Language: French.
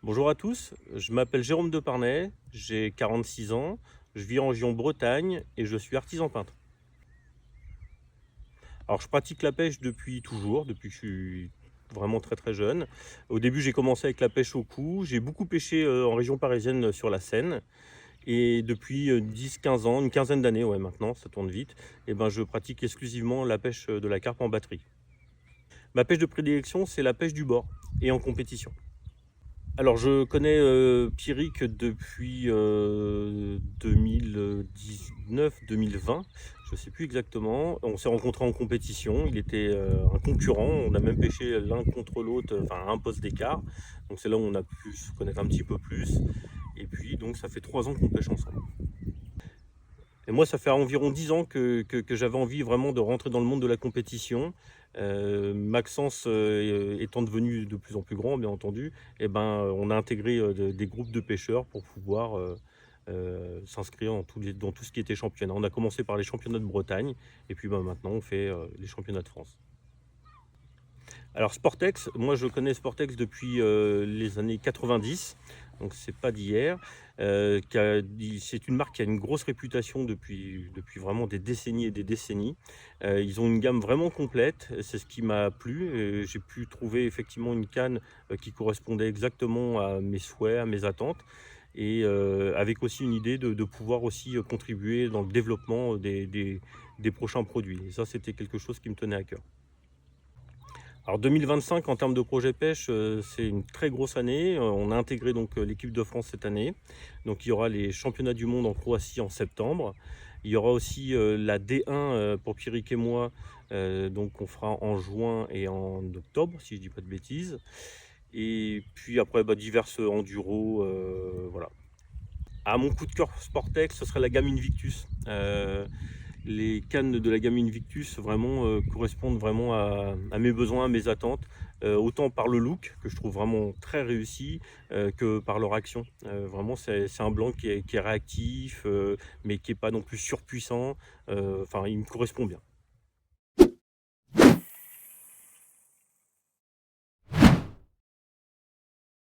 Bonjour à tous, je m'appelle Jérôme Deparnay, j'ai 46 ans, je vis en région Bretagne et je suis artisan peintre. Alors je pratique la pêche depuis toujours, depuis que je suis vraiment très jeune. Au début j'ai commencé avec la pêche au coup, j'ai beaucoup pêché en région parisienne sur la Seine et depuis 10-15 ans, une quinzaine d'années ouais, maintenant, ça tourne vite, et ben, je pratique exclusivement la pêche de la carpe en batterie. Ma pêche de prédilection c'est la pêche du bord et en compétition. Alors je connais Pierrick depuis 2019-2020, je ne sais plus exactement. On s'est rencontrés en compétition, il était un concurrent, on a même pêché l'un contre l'autre, enfin à un poste d'écart. Donc c'est là où on a pu se connaître un petit peu plus. Et puis donc ça fait 3 ans qu'on pêche ensemble. Et moi, ça fait environ 10 ans que j'avais envie vraiment de rentrer dans le monde de la compétition. Maxence étant devenu de plus en plus grand, bien entendu, et ben, on a intégré des groupes de pêcheurs pour pouvoir s'inscrire dans tout ce qui était championnat. On a commencé par les championnats de Bretagne, et puis ben, maintenant on fait les championnats de France. Alors Sportex, moi je connais Sportex depuis les années 90, donc c'est pas d'hier. C'est une marque qui a une grosse réputation depuis vraiment des décennies et des décennies. Ils ont une gamme vraiment complète, c'est ce qui m'a plu. J'ai pu trouver effectivement une canne qui correspondait exactement à mes souhaits, à mes attentes, et avec aussi une idée de pouvoir aussi contribuer dans le développement des prochains produits. Et ça, c'était quelque chose qui me tenait à cœur. Alors 2025 en termes de projet pêche, c'est une très grosse année. On a intégré donc l'équipe de France cette année. Donc il y aura les championnats du monde en Croatie en septembre. Il y aura aussi la D1 pour Pierrick et moi, donc on fera en juin et en octobre, si je dis pas de bêtises. Et puis après, diverses enduros, voilà. Ah, mon coup de cœur Sportex, ce serait la gamme Invictus. Les cannes de la gamme Invictus vraiment correspondent vraiment à mes besoins, à mes attentes, autant par le look que je trouve vraiment très réussi que par leur action. Vraiment c'est un blanc qui est réactif mais qui n'est pas non plus surpuissant. Enfin il me correspond bien.